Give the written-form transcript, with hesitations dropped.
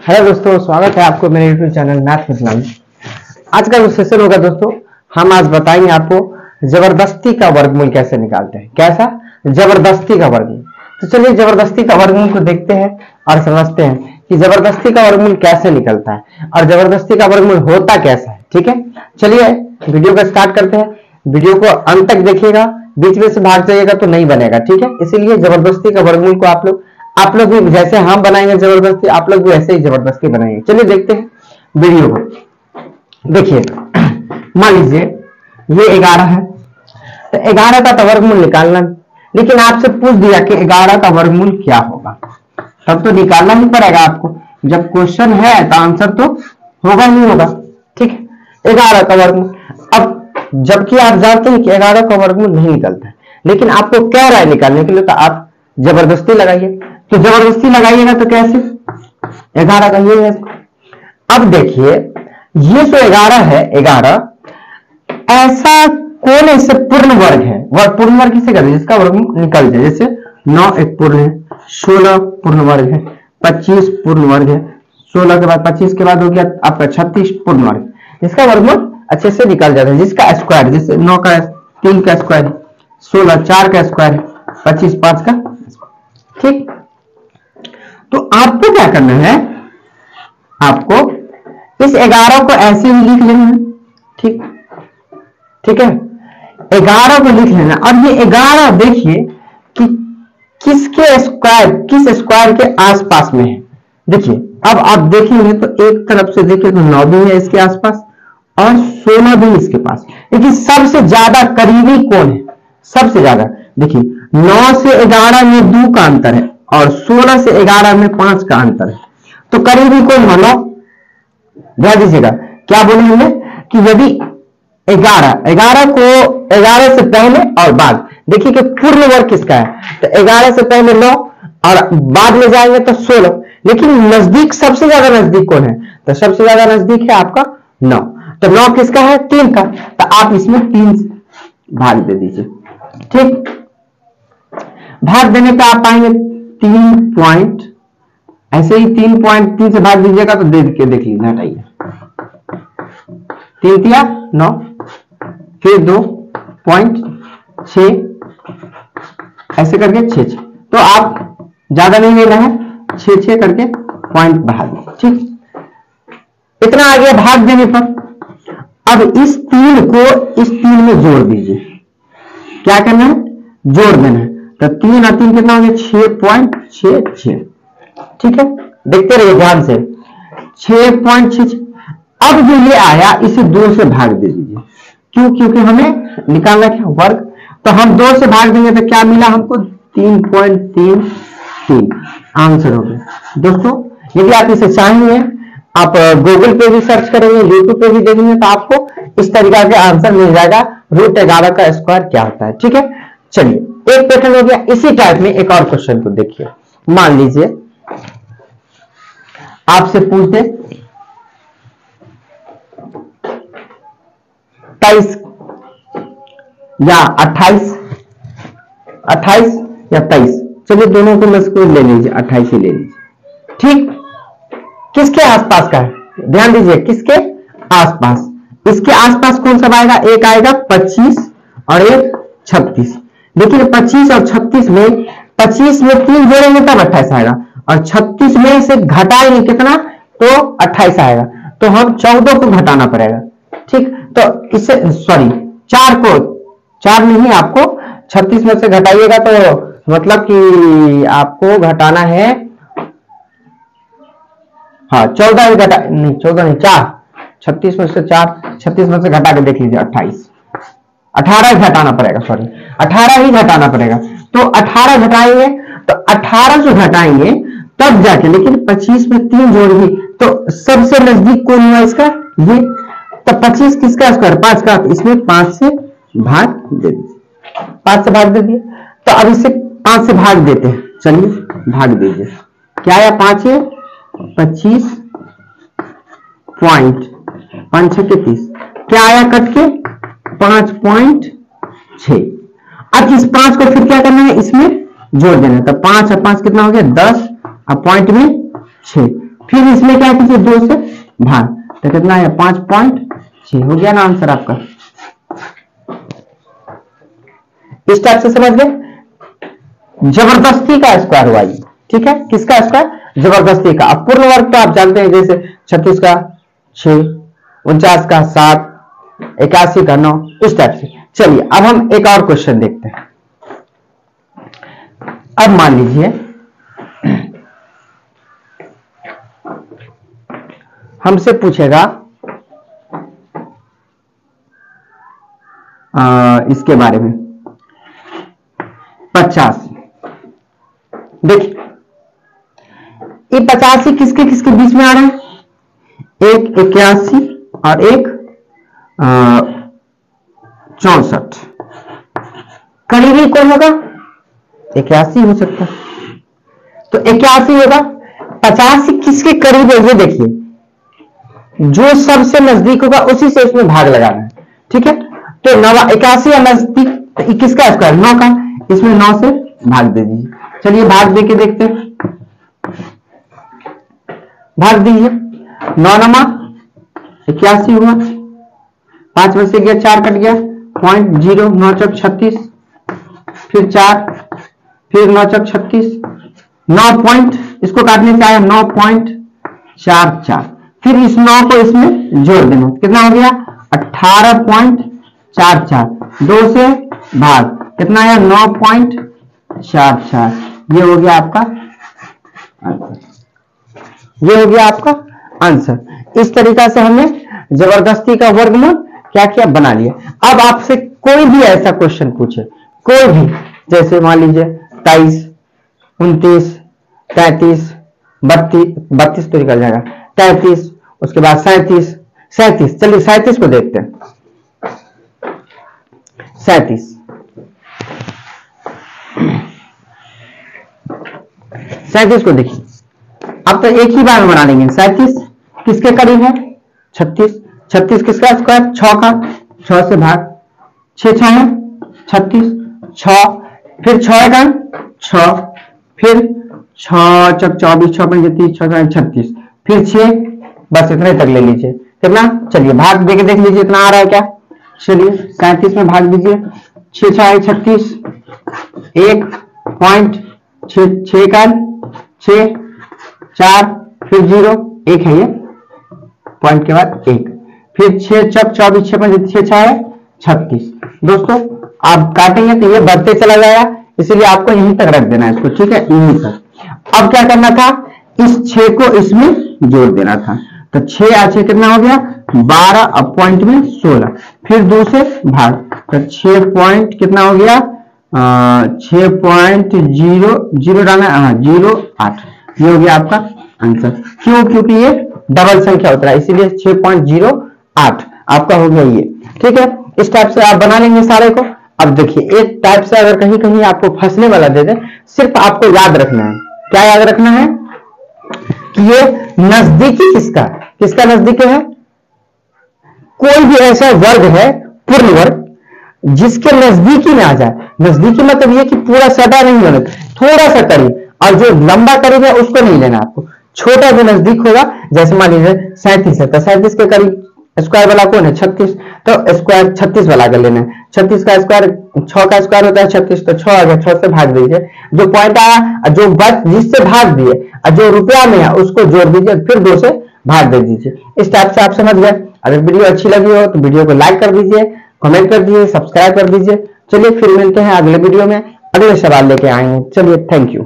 Hello दोस्तों, स्वागत है आपको मेरे यूट्यूब चैनल मैथ विद में। आज का जो सेशन होगा दोस्तों, हम आज बताएंगे आपको जबरदस्ती का वर्गमूल कैसे निकालते हैं। कैसा? जबरदस्ती का वर्गमूल। तो चलिए जबरदस्ती का वर्गमूल को देखते हैं और समझते हैं कि जबरदस्ती का वर्गमूल कैसे निकलता है और जबरदस्ती का वर्गमूल होता कैसा है। ठीक है, चलिए वीडियो को स्टार्ट करते हैं। वीडियो को अंत तक देखिएगा, बीच में से भाग जाइएगा तो नहीं बनेगा। ठीक है, इसीलिए जबरदस्ती का वर्गमूल को आप लोग भी जैसे हम बनाएंगे जबरदस्ती, आप लोग भी ऐसे ही जबरदस्ती बनाएंगे। चलिए देखते हैं वीडियो को। देखिए मान लीजिए ये 11 है, तो 11 का तो वर्गमूल निकालना, लेकिन आपसे पूछ दिया कि 11 का वर्गमूल क्या होगा, तब तो निकालना ही पड़ेगा आपको। जब क्वेश्चन है तो आंसर तो होगा ही होगा। ठीक है, 11 का वर्गमूल। अब जबकि आप जानते हैं कि 11 का वर्गमूल नहीं निकलता है, लेकिन आपको कह रहा है निकालने के लिए, तो आप जबरदस्ती लगाइए। तो जबरदस्ती लगाइएगा तो कैसे? 11 का ये है। अब देखिए ये जो 11 है, 11 ऐसा कौन इससे पूर्ण वर्ग है? पूर्ण वर्ग किसे कहते हैं? जिसका वर्गमूल निकल जाए। जैसे 9 एक पूर्ण है, 16 पूर्ण वर्ग है, 25 पूर्ण वर्ग है, 16 के बाद 25 के बाद हो गया आपका 36 पूर्ण वर्ग, जिसका वर्गमूल अच्छे से निकल जाता है। जिसका स्क्वायर, जैसे 9 का 3 का स्क्वायर, 16 4 का स्क्वायर, 25 5 का। ठीक, तो आपको क्या करना है? आपको इस 11 को ऐसे ही लिख लेना है। ठीक, ठीक है, 11 को लिख लेना। और ये 11 देखिए कि किसके स्क्वायर, किस स्क्वायर के आसपास में है। देखिए अब आप देखेंगे तो एक तरफ से देखिए तो 9 भी है इसके आसपास और 16 भी इसके पास, लेकिन सबसे ज्यादा करीबी कौन है? सबसे ज्यादा देखिए 9 से 11 में 2 का अंतर है और 16 से 11 में 5 का अंतर है। तो करीबी कौन मानो? ध्यान दीजिएगा क्या बोले हमने कि यदि 11 को 11 से पहले और बाद, देखिए कि पूर्ण वर्ग किसका है, तो 11 से पहले 9 और बाद में जाएंगे तो 16, लेकिन नजदीक सबसे ज्यादा नजदीक कौन है? तो सबसे ज्यादा नजदीक है आपका 9। तो 9 किसका है? 3 का। तो आप इसमें 3 भाग दे दीजिए। ठीक, भाग देने पे आप पाएंगे 3 पॉइंट, ऐसे ही 3.3 से भाग दीजिएगा तो देख लीजिए, हटाइए 3 दिया 9, फिर 2.6 ऐसे करके 6 तो आप ज्यादा नहीं लेना है, 6 करके पॉइंट बढ़ा दीजिए। ठीक, इतना आ गया भाग देने पर। अब इस 3 को इस 3 में जोड़ दीजिए। क्या करना है? जोड़ देना है। तो 3 और 3 कितना हो गया? 6.66। ठीक है, देखते रहिए ध्यान से। 6.66। अब जो ये आया इसे 2 से भाग दे दीजिए। क्यों? क्योंकि हमें निकालना क्या? वर्ग। तो हम 2 से भाग देंगे तो क्या मिला हमको? 3.33 आंसर हो गया। दोस्तों यदि आप इसे चाहेंगे, आप गूगल पे भी सर्च करेंगे, यूट्यूब पे भी देखेंगे, तो आपको इस तरीका के आंसर मिल जाएगा। √11 का स्क्वायर क्या होता है। ठीक है, चलिए एक पैटर्न हो गया। इसी टाइप में एक और क्वेश्चन को देखिए। मान लीजिए आपसे पूछ दे 23 या 28 या 23, चलिए दोनों को मैं इसको ले लीजिए, 28 ही ले लीजिए। ठीक, किसके आसपास का है? ध्यान दीजिए, किसके आसपास? इसके आसपास कौन सा आएगा? एक आएगा 25 और एक 36। देखिए 25 और 36 में 25 में 3 जोड़ेंगे तब 28 आएगा और 36 में से घटाएंगे कितना? तो 28 आएगा। तो हम 14 को घटाना पड़ेगा। ठीक, तो इससे सॉरी 4 नहीं, आपको 36 में से घटाइएगा तो मतलब कि आपको घटाना है, हाँ 14 घटा नहीं, 14 नहीं 4, 36 में से 4, 36 में से घटा के देख लीजिए 28, 18 ही घटाना पड़ेगा, सॉरी 18 ही घटाना पड़ेगा। तो 18 घटाएंगे तो 18 जो घटाएंगे तब जाके, लेकिन 25 में 3 जोड़ेंगे तो सबसे नजदीक कौन हुआ इसका? ये। तो 25 किसका स्क्वायर? 5 का। इसमें 5 से भाग दे दीजिए, 5 से भाग दे दिए। तो अब इसे 5 से भाग देते हैं। चलिए भाग दीजिए। क्या आया? 5 है 25 पॉइंट 5 6 30। क्या आया कट के? 5.6। अब इस 5 को फिर क्या करना है? इसमें जोड़ देना है। तो 5 और 5 कितना हो गया? 10 और पॉइंट में 6, फिर इसमें क्या कीजिए 2 से भाग, तो कितना है 5.6 हो गया ना आंसर आपका। इस टाइप से समझ गए, जबरदस्ती का स्क्वायर हुआ ये, ठीक है, किसका स्क्वायर, जबरदस्ती का। अब पूर्ण वर्ग तो आप जानते हैं, जैसे 36 का 6, 49 का 7, 81 का 9, इस टाइप से। चलिए अब हम एक और क्वेश्चन देखते हैं। अब मान लीजिए हमसे पूछेगा इसके बारे में 85। देखिए ये 85 किसके किसके बीच में आ रहा है, एक 81 और एक 64। करीबी कौन होगा, 81 हो सकता है, तो 81 होगा। 85 किसके करीब है ये देखिए, जो सबसे नजदीक होगा उसी से इसमें भाग लगाना है, ठीक है। तो 81 या नजदीक, तो किसका स्क्वायर 9 का, इसमें 9 से भाग दे दीजिए। चलिए भाग दे के देखते हैं, भाग दीजिए। 9 नमा 81 हुआ, 5 में से गया 4 कट गया, 0.0, 9 चौक 36, फिर 4, फिर 9 चौक 36, 9 पॉइंट, इसको काटने से आया 9.44, फिर इस 9 को इसमें जोड़ देना, कितना हो गया 18.44, 2 से भाग, कितना आया 9.44, ये हो गया आपका आंसर, ये हो गया आपका आंसर। इस तरीका से हमने जबरदस्ती का वर्गमूल क्या किया, बना लिया। अब आपसे कोई भी ऐसा क्वेश्चन पूछे, कोई भी, जैसे मान लीजिए 23, 29, 33, 32 तो निकल जाएगा, 33, उसके बाद 37, चलिए 37 को देखते हैं। 37 को देखिए, अब तो एक ही बार में बना लेंगे। 37 किसके करीब है, 36 किसका स्क्वायर, 6 का, 6 से भाग, 6 6 है 36, 6, फिर 6 का 6, फिर 6 चौक 24, 6 5 30, 6 36, फिर 6, बस इतने तक ले लीजिए, कितना, चलिए भाग देके देख लीजिए इतना आ रहा है क्या। चलिए 37 में भाग दीजिए, 6 6 36, 1.6 का 6, 4, फिर 0, 1 है ये पॉइंट के बाद 1, फिर 6 चौक 24, 6 5 6 6 है 36। दोस्तों आप काटेंगे तो ये बढ़ते चला जाएगा, इसीलिए आपको यहीं तक रख देना है इसको, ठीक है, यहीं तक। अब क्या करना था, इस 6 को इसमें जोड़ देना था, तो 6 8 कितना हो गया 12, अब पॉइंट में 16, फिर 2 से भाग, तो 6 पॉइंट कितना हो गया 6.00 डालना, 08, ये हो गया आपका आंसर। क्यों, क्योंकि ये डबल संख्या होता है, इसीलिए 6.08 आपका हो गया ये, ठीक है। इस टाइप से आप बना लेंगे सारे को। अब देखिए एक टाइप से अगर कहीं कहीं आपको फंसने वाला दे दे, सिर्फ आपको याद रखना है, क्या याद रखना है कि ये नजदीकी किसका नजदीकी है, कोई भी ऐसा वर्ग है पूर्ण वर्ग जिसके नजदीकी में आ जाए। नजदीकी मतलब ये कि पूरा सदा नहीं होना, थोड़ा सा करीब, और जो लंबा करीब है उसको नहीं लेना आपको, छोटा जो नजदीक होगा, जैसे मान लीजिए 37 है, तो 37 के करीब स्क्वायर वाला कौन है 36, तो स्क्वायर 36 वाला कर लेना है। 36 का स्क्वायर 6 का स्क्वायर होता है 36, तो 6 आ गया, 6 से भाग दीजिए, जो पॉइंट आया, जो बच जिससे भाग दिए, जो रुपया में है उसको जोड़ दीजिए, फिर 2 से भाग दे दीजिए। इस टाइप से आप समझ गए। अगर वीडियो अच्छी लगी हो तो वीडियो को लाइक कर दीजिए, कमेंट कर दीजिए, सब्सक्राइब कर दीजिए। चलिए फिर मिलते हैं अगले वीडियो में, अगले सवाल लेके आएंगे। चलिए थैंक यू।